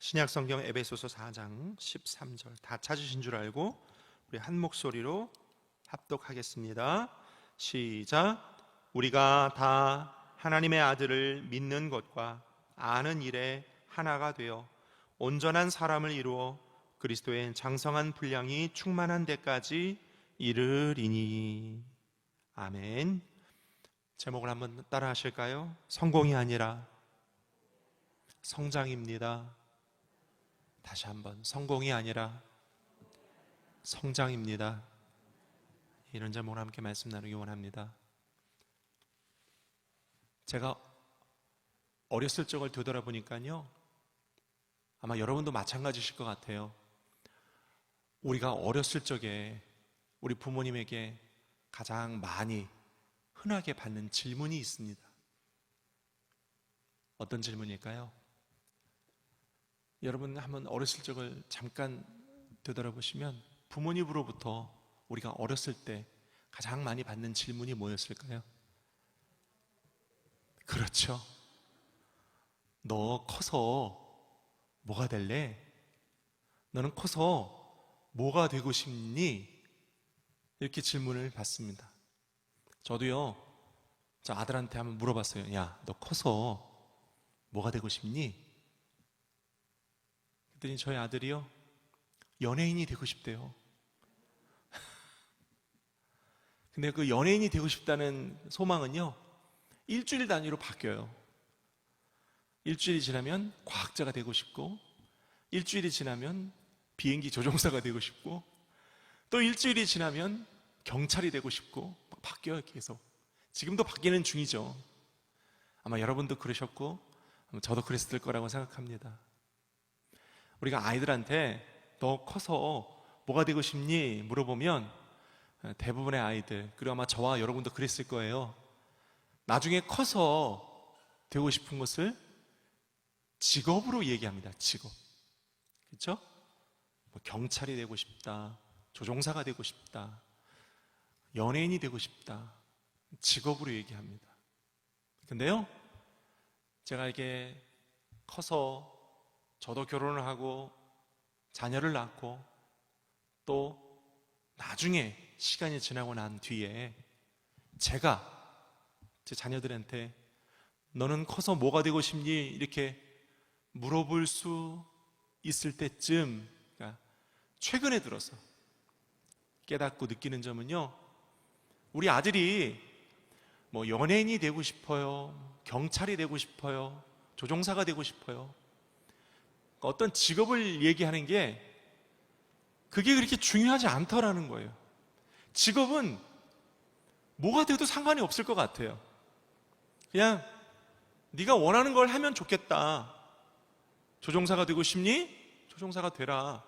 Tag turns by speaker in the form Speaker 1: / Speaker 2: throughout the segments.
Speaker 1: 신약성경 에베소서 4장 13절 다 찾으신 줄 알고 우리 한 목소리로 합독하겠습니다. 시작. 우리가 다 하나님의 아들을 믿는 것과 아는 일에 하나가 되어 온전한 사람을 이루어 그리스도의 장성한 분량이 충만한 데까지 이르리니. 아멘. 제목을 한번 따라 하실까요? 성공이 아니라 성장입니다. 다시 한번, 성공이 아니라 성장입니다. 이런 제목으로 함께 말씀 나누기 원합니다. 제가 어렸을 적을 되돌아보니까요, 아마 여러분도 마찬가지실 것 같아요. 우리가 어렸을 적에 우리 부모님에게 가장 많이 흔하게 받는 질문이 있습니다. 어떤 질문일까요? 여러분 한번 어렸을 적을 잠깐 되돌아보시면 부모님으로부터 우리가 어렸을 때 가장 많이 받는 질문이 뭐였을까요? 그렇죠. 너 커서 뭐가 될래? 너는 커서 뭐가 되고 싶니? 이렇게 질문을 받습니다. 저도요, 저 아들한테 한번 물어봤어요. 야, 너 커서 뭐가 되고 싶니? 그랬더니 저희 아들이요, 연예인이 되고 싶대요. 근데 그 연예인이 되고 싶다는 소망은요, 일주일 단위로 바뀌어요. 일주일이 지나면 과학자가 되고 싶고, 일주일이 지나면 비행기 조종사가 되고 싶고, 또 일주일이 지나면 경찰이 되고 싶고, 막 바뀌어요, 계속. 지금도 바뀌는 중이죠. 아마 여러분도 그러셨고 저도 그랬을 거라고 생각합니다. 우리가 아이들한테 너 커서 뭐가 되고 싶니? 물어보면 대부분의 아이들, 그리고 아마 저와 여러분도 그랬을 거예요. 나중에 커서 되고 싶은 것을 직업으로 얘기합니다. 직업. 그렇죠? 뭐 경찰이 되고 싶다, 조종사가 되고 싶다, 연예인이 되고 싶다, 직업으로 얘기합니다. 근데요, 제가 이게 커서 저도 결혼을 하고 자녀를 낳고 또 나중에 시간이 지나고 난 뒤에 제가 제 자녀들한테 너는 커서 뭐가 되고 싶니? 이렇게 물어볼 수 있을 때쯤, 그러니까 최근에 들어서 깨닫고 느끼는 점은요, 우리 아들이 뭐 연예인이 되고 싶어요, 경찰이 되고 싶어요, 조종사가 되고 싶어요, 어떤 직업을 얘기하는 게 그게 그렇게 중요하지 않더라는 거예요. 직업은 뭐가 돼도 상관이 없을 것 같아요. 그냥 네가 원하는 걸 하면 좋겠다. 조종사가 되고 싶니? 조종사가 되라.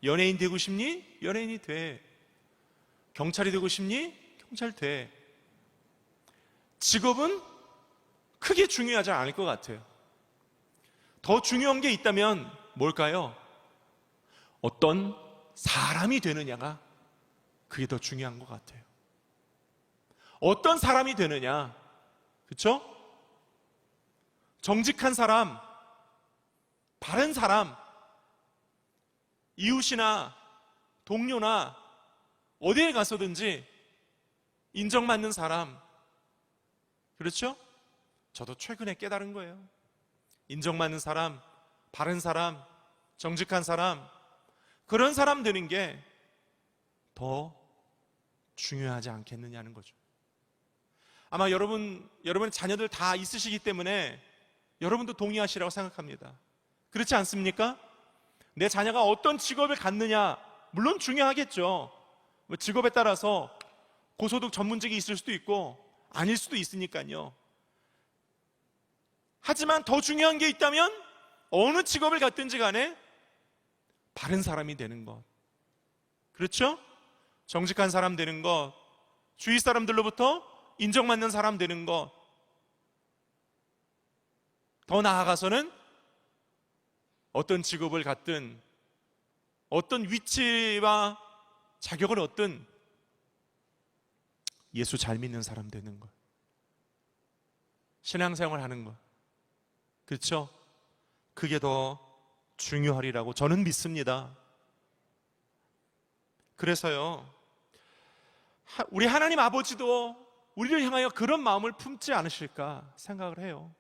Speaker 1: 연예인 되고 싶니? 연예인이 돼. 경찰이 되고 싶니? 경찰 돼. 직업은 크게 중요하지 않을 것 같아요. 더 중요한 게 있다면 뭘까요? 어떤 사람이 되느냐가 그게 더 중요한 것 같아요. 어떤 사람이 되느냐, 그렇죠? 정직한 사람, 바른 사람, 이웃이나 동료나 어디에 가서든지 인정받는 사람, 그렇죠? 저도 최근에 깨달은 거예요. 인정받는 사람, 바른 사람, 정직한 사람, 그런 사람 되는 게 더 중요하지 않겠느냐는 거죠. 아마 여러분의 자녀들 다 있으시기 때문에 여러분도 동의하시라고 생각합니다. 그렇지 않습니까? 내 자녀가 어떤 직업을 갖느냐, 물론 중요하겠죠. 직업에 따라서 고소득 전문직이 있을 수도 있고 아닐 수도 있으니까요. 하지만 더 중요한 게 있다면 어느 직업을 갖든지 간에 바른 사람이 되는 것, 그렇죠? 정직한 사람 되는 것, 주위 사람들로부터 인정받는 사람 되는 것, 더 나아가서는 어떤 직업을 갖든 어떤 위치와 자격을 얻든 예수 잘 믿는 사람 되는 것, 신앙생활 하는 것, 그렇죠? 그게 더 중요하리라고 저는 믿습니다. 그래서요, 우리 하나님 아버지도 우리를 향하여 그런 마음을 품지 않으실까 생각을 해요.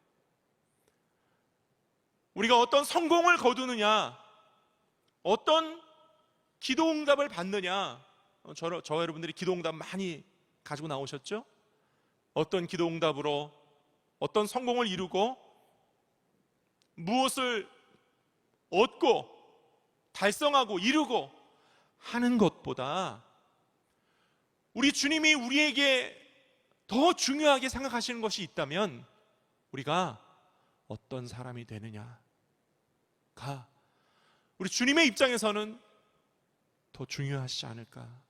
Speaker 1: 우리가 어떤 성공을 거두느냐, 어떤 기도 응답을 받느냐, 저 여러분들이 기도 응답 많이 가지고 나오셨죠? 어떤 기도 응답으로 어떤 성공을 이루고 무엇을 얻고 달성하고 이루고 하는 것보다 우리 주님이 우리에게 더 중요하게 생각하시는 것이 있다면 우리가 어떤 사람이 되느냐가 우리 주님의 입장에서는 더 중요하시지 않을까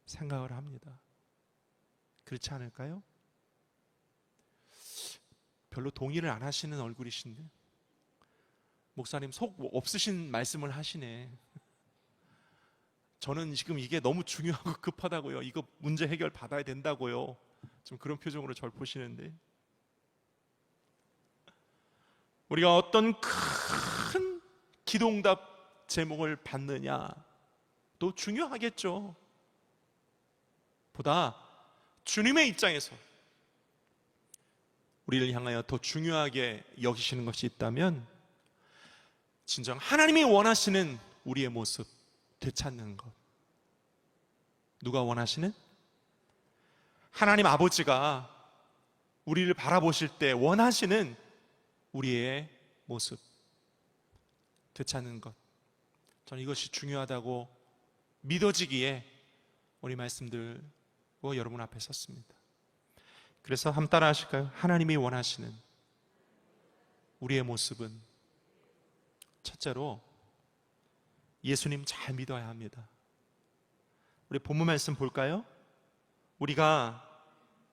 Speaker 1: 생각을 합니다. 그렇지 않을까요? 별로 동의를 안 하시는 얼굴이신데, 목사님 속 없으신 말씀을 하시네. 저는 지금 이게 너무 중요하고 급하다고요. 이거 문제 해결 받아야 된다고요. 좀 그런 표정으로 절 보시는데, 우리가 어떤 큰 기도응답 제목을 받느냐도 중요하겠죠. 보다 주님의 입장에서 우리를 향하여 더 중요하게 여기시는 것이 있다면 진정 하나님이 원하시는 우리의 모습 되찾는 것. 누가 원하시는? 하나님 아버지가 우리를 바라보실 때 원하시는 우리의 모습 되찾는 것. 저는 이것이 중요하다고 믿어지기에 우리 말씀들 여러분 앞에 섰습니다. 그래서 한번 따라 하실까요? 하나님이 원하시는 우리의 모습은 첫째로 예수님 잘 믿어야 합니다. 우리 본문 말씀 볼까요? 우리가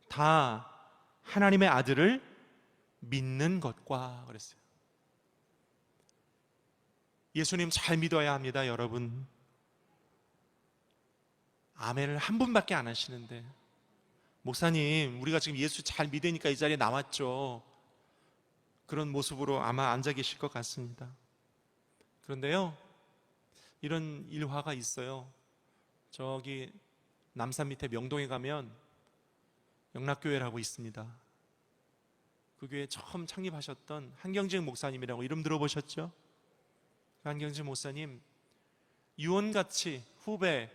Speaker 1: 다 하나님의 아들을 믿는 것과 그랬어요. 예수님 잘 믿어야 합니다, 여러분. 아멘을 한 분밖에 안 하시는데, 목사님 우리가 지금 예수 잘 믿으니까 이 자리에 나왔죠, 그런 모습으로 아마 앉아 계실 것 같습니다. 그런데요, 이런 일화가 있어요. 저기 남산 밑에 명동에 가면 영락교회라고 있습니다. 그 교회 처음 창립하셨던 한경직 목사님이라고 이름 들어보셨죠? 한경직 목사님 유언같이 후배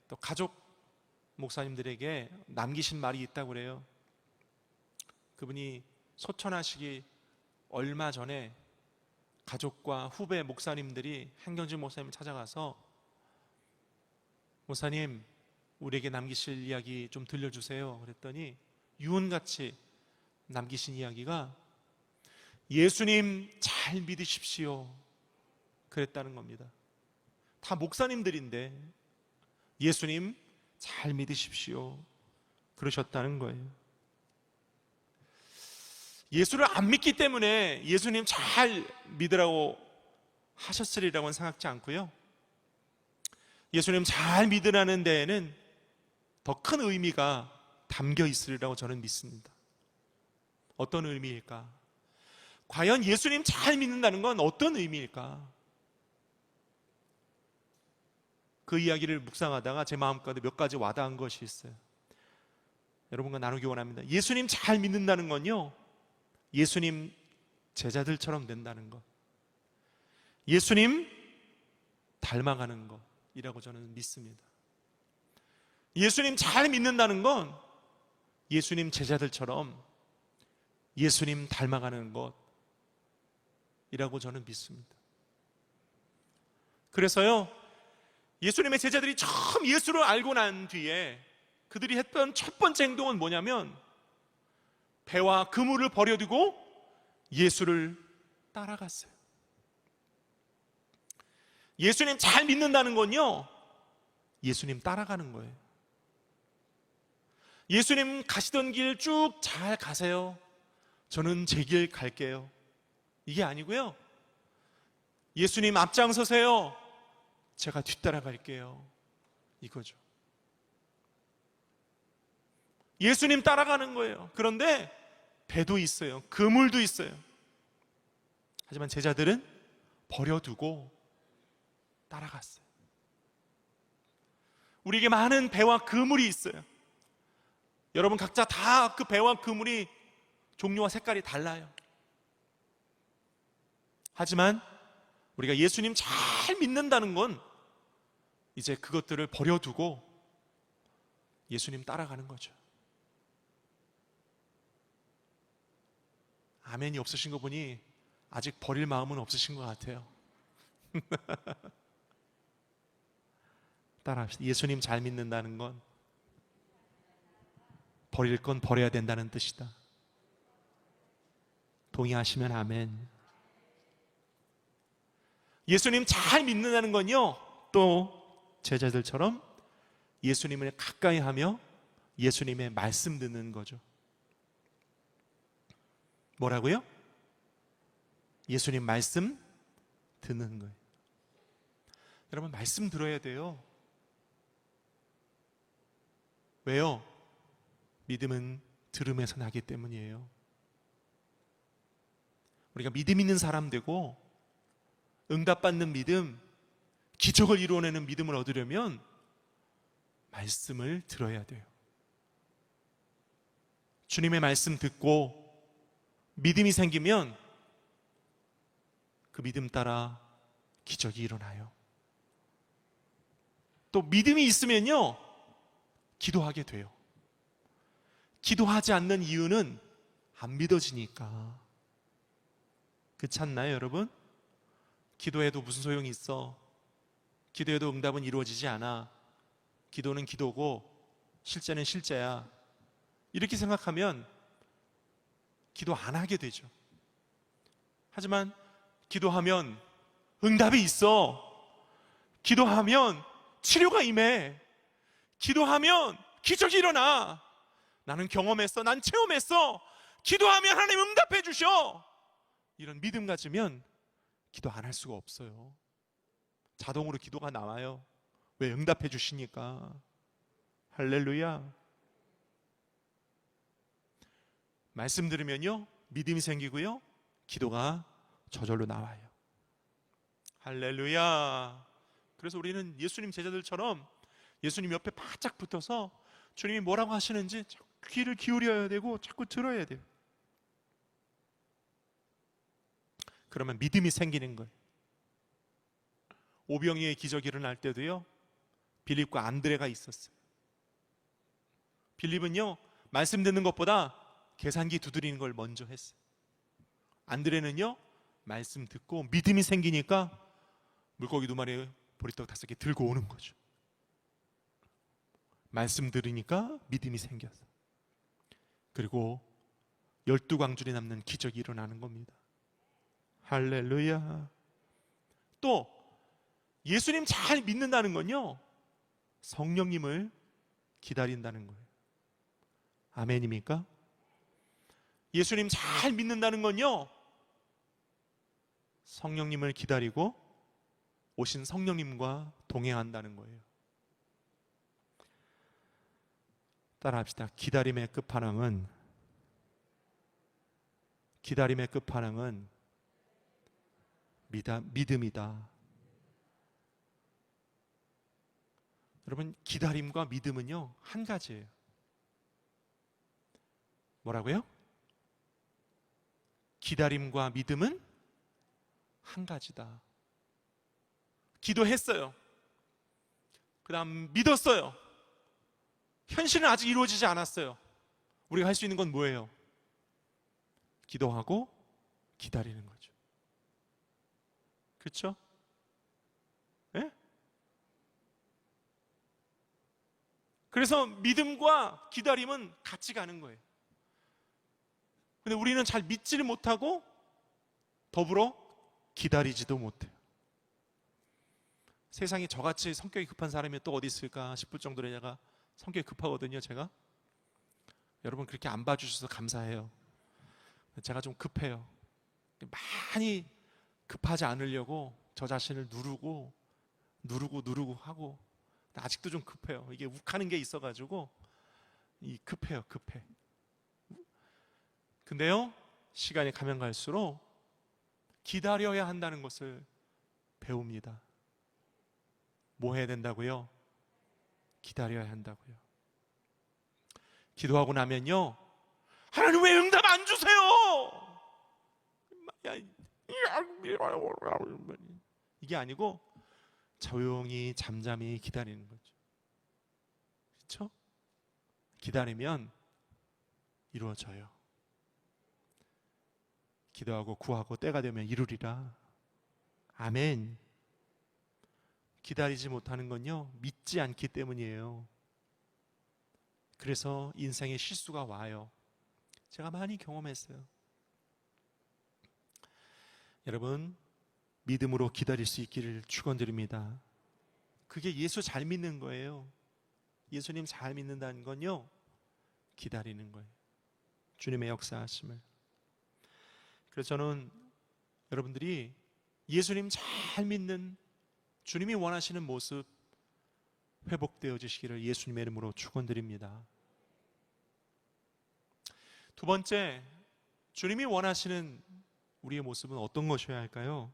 Speaker 1: 또 가족 목사님들에게 남기신 말이 있다고 그래요. 그분이 소천하시기 얼마 전에 가족과 후배 목사님들이 한경직 목사님을 찾아가서 목사님 우리에게 남기실 이야기 좀 들려주세요 그랬더니 유언같이 남기신 이야기가 예수님 잘 믿으십시오 그랬다는 겁니다. 다 목사님들인데 예수님 잘 믿으십시오 그러셨다는 거예요. 예수를 안 믿기 때문에 예수님 잘 믿으라고 하셨으리라고는 생각지 않고요, 예수님 잘 믿으라는 데에는 더 큰 의미가 담겨 있으리라고 저는 믿습니다. 어떤 의미일까? 과연 예수님 잘 믿는다는 건 어떤 의미일까? 그 이야기를 묵상하다가 제 마음가운데 몇 가지 와닿은 것이 있어요. 여러분과 나누기 원합니다. 예수님 잘 믿는다는 건요, 예수님 제자들처럼 된다는 것, 예수님 닮아가는 것이라고 저는 믿습니다. 예수님 잘 믿는다는 건 예수님 제자들처럼 예수님 닮아가는 것이라고 저는 믿습니다. 그래서요, 예수님의 제자들이 처음 예수를 알고 난 뒤에 그들이 했던 첫 번째 행동은 뭐냐면 배와 그물을 버려두고 예수를 따라갔어요. 예수님 잘 믿는다는 건요, 예수님 따라가는 거예요. 예수님 가시던 길 쭉 잘 가세요, 저는 제 길 갈게요, 이게 아니고요, 예수님 앞장서세요, 제가 뒤따라갈게요, 이거죠. 예수님 따라가는 거예요. 그런데 배도 있어요, 그물도 있어요. 하지만 제자들은 버려두고 따라갔어요. 우리에게 많은 배와 그물이 있어요. 여러분 각자 다 그 배와 그물이 종류와 색깔이 달라요. 하지만 우리가 예수님 잘 믿는다는 건 이제 그것들을 버려두고 예수님 따라가는 거죠. 아멘이 없으신 거 보니 아직 버릴 마음은 없으신 것 같아요. 따라합시다. 예수님 잘 믿는다는 건 버릴 건 버려야 된다는 뜻이다. 동의하시면 아멘. 예수님 잘 믿는다는 건요, 또 제자들처럼 예수님을 가까이 하며 예수님의 말씀 듣는 거죠. 뭐라고요? 예수님 말씀 듣는 거예요. 여러분 말씀 들어야 돼요. 왜요? 믿음은 들음에서 나기 때문이에요. 우리가 믿음 있는 사람 되고 응답받는 믿음, 기적을 이루어내는 믿음을 얻으려면 말씀을 들어야 돼요. 주님의 말씀 듣고 믿음이 생기면 그 믿음 따라 기적이 일어나요. 또 믿음이 있으면요, 기도하게 돼요. 기도하지 않는 이유는 안 믿어지니까. 그렇지 않나요, 여러분? 기도해도 무슨 소용이 있어? 기도해도 응답은 이루어지지 않아. 기도는 기도고 실제는 실제야. 이렇게 생각하면 기도 안 하게 되죠. 하지만 기도하면 응답이 있어. 기도하면 치료가 임해. 기도하면 기적이 일어나. 나는 경험했어. 난 체험했어. 기도하면 하나님 응답해 주셔. 이런 믿음 가지면 기도 안 할 수가 없어요. 자동으로 기도가 나와요. 왜? 응답해 주시니까. 할렐루야. 말씀 들으면요, 믿음이 생기고요, 기도가 저절로 나와요. 할렐루야. 그래서 우리는 예수님 제자들처럼 예수님 옆에 바짝 붙어서 주님이 뭐라고 하시는지 귀를 기울여야 되고 자꾸 들어야 돼요. 그러면 믿음이 생기는 거예요. 오병이의 기적이 일어날 때도요, 빌립과 안드레가 있었어요. 빌립은요, 말씀 듣는 것보다 계산기 두드리는 걸 먼저 했어요. 안드레는요, 말씀 듣고 믿음이 생기니까 물고기 2마리, 보리떡 5개 들고 오는 거죠. 말씀 들으니까 믿음이 생겨서. 그리고 12광줄이 남는 기적이 일어나는 겁니다. 할렐루야. 또 예수님 잘 믿는다는 건요, 성령님을 기다린다는 거예요. 아멘입니까? 예수님 잘 믿는다는 건요, 성령님을 기다리고 오신 성령님과 동행한다는 거예요. 따라합시다. 기다림의 끝판왕은 믿음이다. 여러분, 기다림과 믿음은요, 한 가지예요. 뭐라고요? 기다림과 믿음은 한 가지다. 기도했어요. 그 다음 믿었어요. 현실은 아직 이루어지지 않았어요. 우리가 할 수 있는 건 뭐예요? 기도하고 기다리는 거죠. 그렇죠? 네? 그래서 믿음과 기다림은 같이 가는 거예요. 근데 우리는 잘 믿지를 못하고 더불어 기다리지도 못해요. 세상에 저같이 성격이 급한 사람이 또 어디 있을까 싶을 정도로 제가 성격이 급하거든요. 제가 여러분 그렇게 안 봐주셔서 감사해요. 제가 좀 급해요. 많이 급하지 않으려고 저 자신을 누르고 하고 아직도 좀 급해요. 이게 욱하는 게 있어가지고 급해. 근데요, 시간이 가면 갈수록 기다려야 한다는 것을 배웁니다. 뭐 해야 된다고요? 기다려야 한다고요. 기도하고 나면요, 하나님 왜 응답 안 주세요? 이게 아니고 조용히 잠잠히 기다리는 거죠. 그렇죠? 기다리면 이루어져요. 기도하고 구하고 때가 되면 이루리라. 아멘. 기다리지 못하는 건요, 믿지 않기 때문이에요. 그래서 인생에 실수가 와요. 제가 많이 경험했어요. 여러분, 믿음으로 기다릴 수 있기를 축원드립니다. 그게 예수 잘 믿는 거예요. 예수님 잘 믿는다는 건요, 기다리는 거예요. 주님의 역사하심을. 그래서 저는 여러분들이 예수님 잘 믿는, 주님이 원하시는 모습 회복되어지시기를 예수님의 이름으로 축원드립니다. 두 번째, 주님이 원하시는 우리의 모습은 어떤 것이어야 할까요?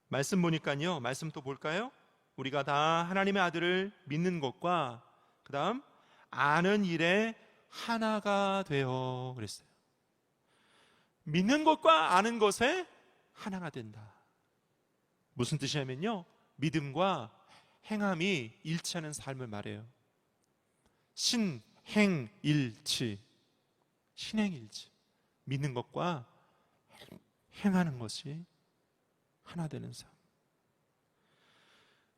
Speaker 1: 말씀 보니까요, 말씀 또 볼까요? 우리가 다 하나님의 아들을 믿는 것과 그 다음 아는 일에 하나가 되어 그랬어요. 믿는 것과 아는 것에 하나가 된다. 무슨 뜻이냐면요, 믿음과 행함이 일치하는 삶을 말해요. 신행일치. 신행일치. 믿는 것과 행하는 것이 하나 되는 삶.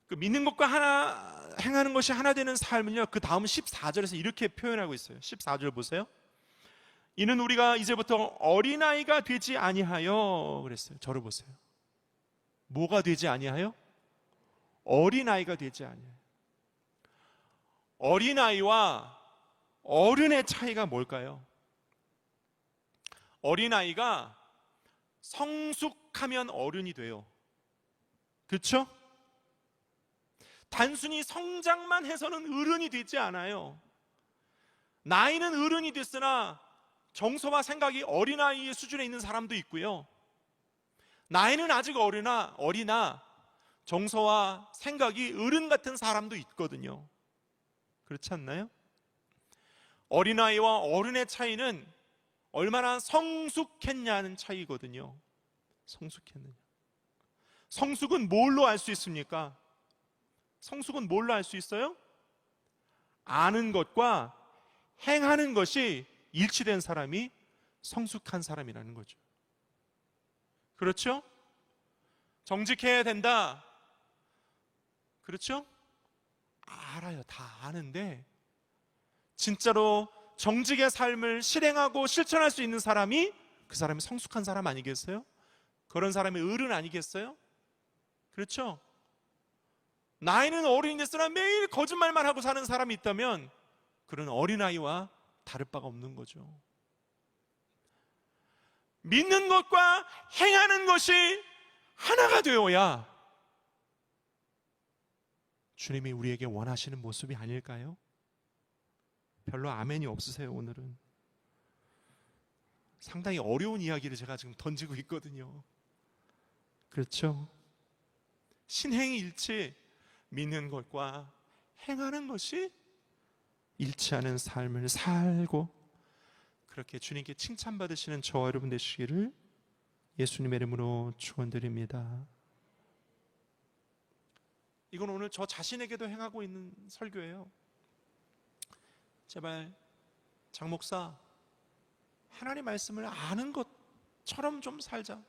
Speaker 1: 그 믿는 것과 행하는 것이 하나 되는 삶은요, 그 다음 14절에서 이렇게 표현하고 있어요. 14절 보세요. 이는 우리가 이제부터 어린아이가 되지 아니하여 그랬어요. 저를 보세요. 뭐가 되지 아니하여? 어린아이가 되지 아니하여. 어린아이와 어른의 차이가 뭘까요? 어린아이가 성숙하면 어른이 돼요. 그렇죠? 단순히 성장만 해서는 어른이 되지 않아요. 나이는 어른이 됐으나 정서와 생각이 어린아이의 수준에 있는 사람도 있고요, 나이는 아직 어리나 정서와 생각이 어른 같은 사람도 있거든요. 그렇지 않나요? 어린아이와 어른의 차이는 얼마나 성숙했냐는 차이거든요. 성숙했느냐. 성숙은 뭘로 알 수 있습니까? 성숙은 뭘로 알 수 있어요? 아는 것과 행하는 것이 일치된 사람이 성숙한 사람이라는 거죠. 그렇죠? 정직해야 된다. 그렇죠? 알아요. 다 아는데 진짜로 정직의 삶을 실행하고 실천할 수 있는 사람이 그 사람이 성숙한 사람 아니겠어요? 그런 사람이 어른 아니겠어요? 그렇죠? 나이는 어른이 됐으나 매일 거짓말만 하고 사는 사람이 있다면 그런 어린아이와 다를 바가 없는 거죠. 믿는 것과 행하는 것이 하나가 되어야 주님이 우리에게 원하시는 모습이 아닐까요? 별로 아멘이 없으세요. 오늘은 상당히 어려운 이야기를 제가 지금 던지고 있거든요. 그렇죠? 신행일치, 믿는 것과 행하는 것이 일치하는 삶을 살고 그렇게 주님께 칭찬받으시는 저와 여러분 되시기를 예수님의 이름으로 축원드립니다. 이건 오늘 저 자신에게도 행하고 있는 설교예요. 제발 장 목사, 하나님 말씀을 아는 것처럼 좀 살자.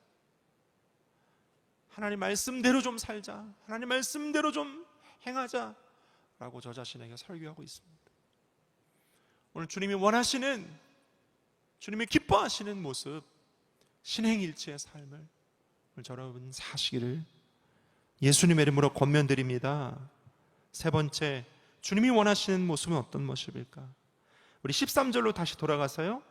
Speaker 1: 하나님 말씀대로 좀 살자. 하나님 말씀대로 좀 행하자 라고 저 자신에게 설교하고 있습니다. 오늘 주님이 원하시는, 주님이 기뻐하시는 모습, 신행일치의 삶을 오늘 여러분 사시기를 예수님의 이름으로 권면드립니다. 세 번째, 주님이 원하시는 모습은 어떤 모습일까? 우리 13절로 다시 돌아가서요,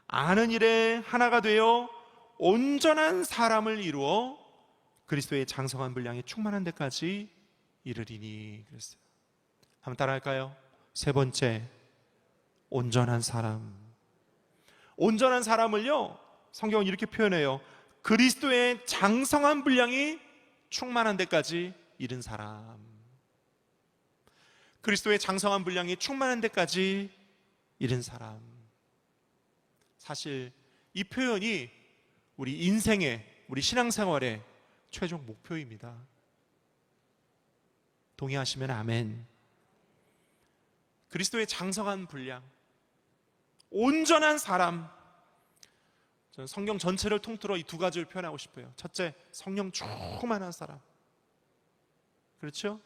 Speaker 1: 아는 일에 하나가 되어 온전한 사람을 이루어 그리스도의 장성한 분량이 충만한 데까지 이르리니 그랬어요. 한번 따라할까요? 세 번째, 온전한 사람. 온전한 사람을요, 성경은 이렇게 표현해요. 그리스도의 장성한 분량이 충만한 데까지 이른 사람. 그리스도의 장성한 분량이 충만한 데까지 이른 사람. 사실 이 표현이 우리 인생의, 우리 신앙생활의 최종 목표입니다. 동의하시면 아멘. 그리스도의 장성한 분량, 온전한 사람. 저는 성경 전체를 통틀어 이 두 가지를 표현하고 싶어요. 첫째, 성령 충만한 사람. 그렇죠?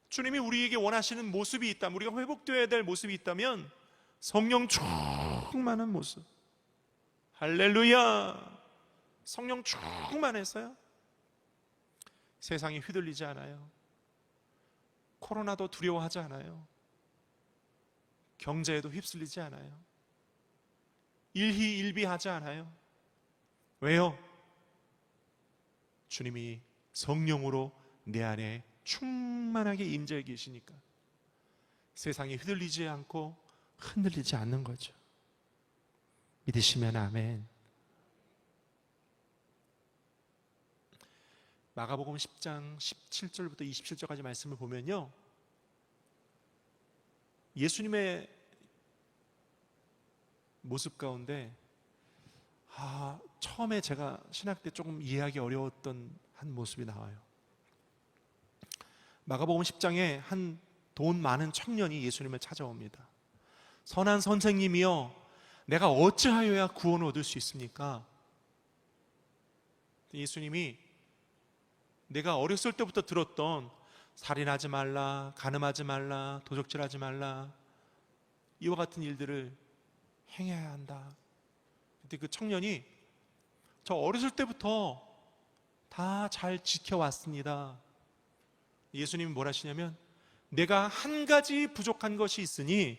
Speaker 1: 주님이 우리에게 원하시는 모습이 있다면, 우리가 회복되어야 될 모습이 있다면 성령 충만한 모습. 할렐루야. 성령 충만해서요, 세상이 휘둘리지 않아요. 코로나도 두려워하지 않아요. 경제에도 휩쓸리지 않아요. 일희일비하지 않아요. 왜요? 주님이 성령으로 내 안에 충만하게 임재해 계시니까 세상에 휘둘리지 않고 흔들리지 않는 거죠. 믿으시면 아멘. 마가복음 10장 17절부터 27절까지 말씀을 보면요, 예수님의 모습 가운데 처음에 제가 신학 때 조금 이해하기 어려웠던 한 모습이 나와요. 마가복음 10장에 한 돈 많은 청년이 예수님을 찾아옵니다. 선한 선생님이여, 내가 어찌하여야 구원을 얻을 수 있습니까? 예수님이 내가 어렸을 때부터 들었던 살인하지 말라, 간음하지 말라, 도적질하지 말라, 이와 같은 일들을 행해야 한다. 근데 그 청년이 저 어렸을 때부터 다 잘 지켜왔습니다. 예수님이 뭘 하시냐면, 내가 한 가지 부족한 것이 있으니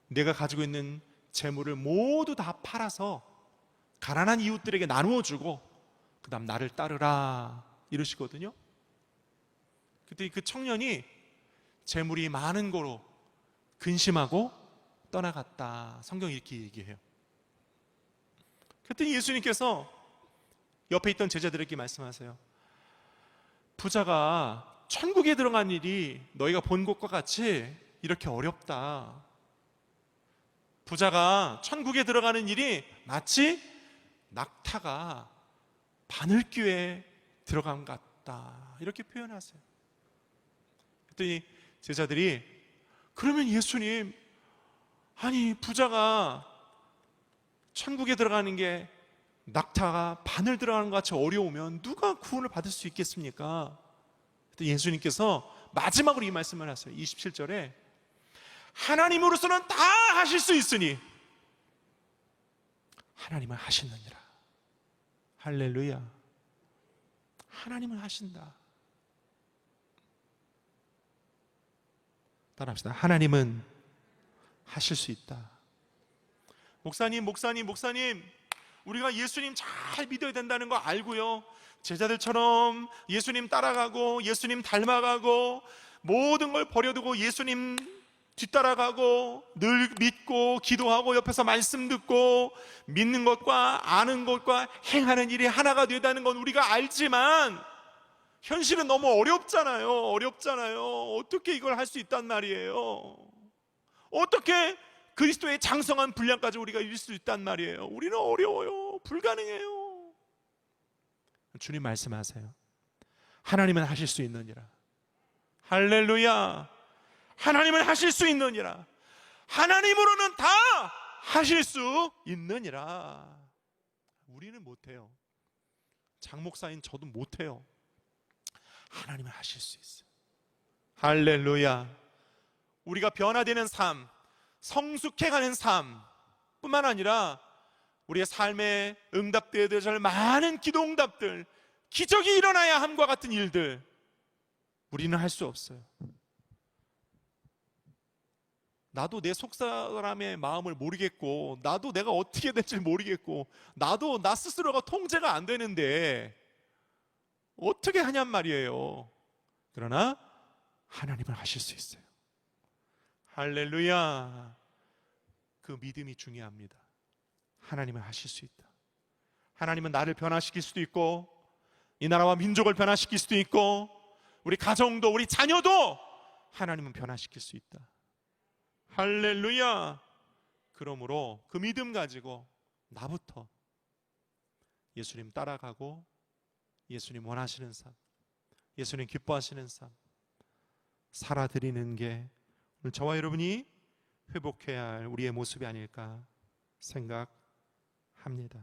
Speaker 1: 내가 가지고 있는 재물을 모두 다 팔아서 가난한 이웃들에게 나누어 주고 그 다음 나를 따르라, 이러시거든요. 그때 그 청년이 재물이 많은 거로 근심하고 떠나갔다. 성경이 이렇게 얘기해요. 그때 예수님께서 옆에 있던 제자들에게 말씀하세요. 부자가 천국에 들어간 일이 너희가 본 것과 같이 이렇게 어렵다. 부자가 천국에 들어가는 일이 마치 낙타가 바늘귀에 들어간 것 같다, 이렇게 표현하세요. 그랬더니 제자들이, 그러면 예수님, 아니 부자가 천국에 들어가는 게 낙타가 바늘 들어가는 것 같이 어려우면 누가 구원을 받을 수 있겠습니까? 그때 예수님께서 마지막으로 이 말씀을 하세요. 27절에 하나님으로서는 다 하실 수 있으니 하나님은 하시느니라. 할렐루야. 하나님은 하신다. 따라합시다. 하나님은 하실 수 있다. 목사님, 우리가 예수님 잘 믿어야 된다는 거 알고요, 제자들처럼 예수님 따라가고 예수님 닮아가고 모든 걸 버려두고 예수님 뒤따라가고 늘 믿고 기도하고 옆에서 말씀 듣고 믿는 것과 아는 것과 행하는 일이 하나가 되다는 건 우리가 알지만 현실은 너무 어렵잖아요. 어떻게 이걸 할 수 있단 말이에요? 어떻게 그리스도의 장성한 분량까지 우리가 이룰 수 있단 말이에요? 우리는 어려워요. 불가능해요. 주님 말씀하세요. 하나님은 하실 수 있느니라. 할렐루야. 하나님은 하실 수 있느니라. 하나님으로는 다 하실 수 있느니라. 우리는 못해요. 장목사인 저도 못해요. 하나님은 하실 수 있어요. 할렐루야. 우리가 변화되는 삶, 성숙해가는 삶 뿐만 아니라 우리의 삶에 응답되어야 될 많은 기도 응답들, 기적이 일어나야 함과 같은 일들, 우리는 할 수 없어요. 나도 내 속사람의 마음을 모르겠고, 나도 내가 어떻게 될지 모르겠고, 나도 나 스스로가 통제가 안 되는데 어떻게 하냔 말이에요. 그러나 하나님은 하실 수 있어요. 할렐루야. 그 믿음이 중요합니다. 하나님은 하실 수 있다. 하나님은 나를 변화시킬 수도 있고 이 나라와 민족을 변화시킬 수도 있고 우리 가정도 우리 자녀도 하나님은 변화시킬 수 있다. 할렐루야. 그러므로 그 믿음 가지고 나부터 예수님 따라가고 예수님 원하시는 삶, 예수님 기뻐하시는 삶 살아드리는 게 오늘 저와 여러분이 회복해야 할 우리의 모습이 아닐까 생각합니다.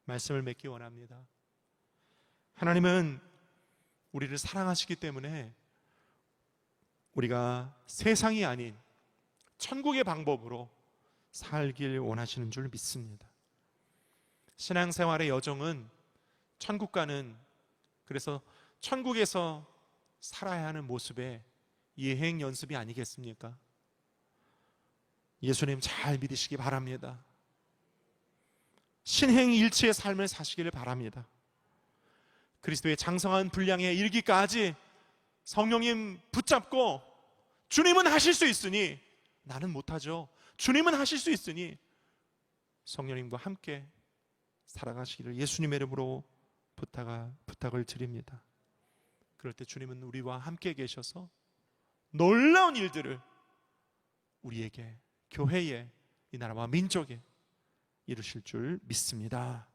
Speaker 1: 말씀을 맺기 원합니다. 하나님은 우리를 사랑하시기 때문에 우리가 세상이 아닌 천국의 방법으로 살길 원하시는 줄 믿습니다. 신앙생활의 여정은 천국과는, 그래서 천국에서 살아야 하는 모습의 예행 연습이 아니겠습니까? 예수님 잘 믿으시기 바랍니다. 신행일치의 삶을 사시기를 바랍니다. 그리스도의 장성한 분량에 이르기까지 성령님 붙잡고 주님은 하실 수 있으니 나는 못하죠. 주님은 하실 수 있으니 성령님과 함께 살아가시기를 예수님의 이름으로 부탁을 드립니다. 그럴 때 주님은 우리와 함께 계셔서 놀라운 일들을 우리에게, 교회에, 이 나라와 민족에 이루실 줄 믿습니다.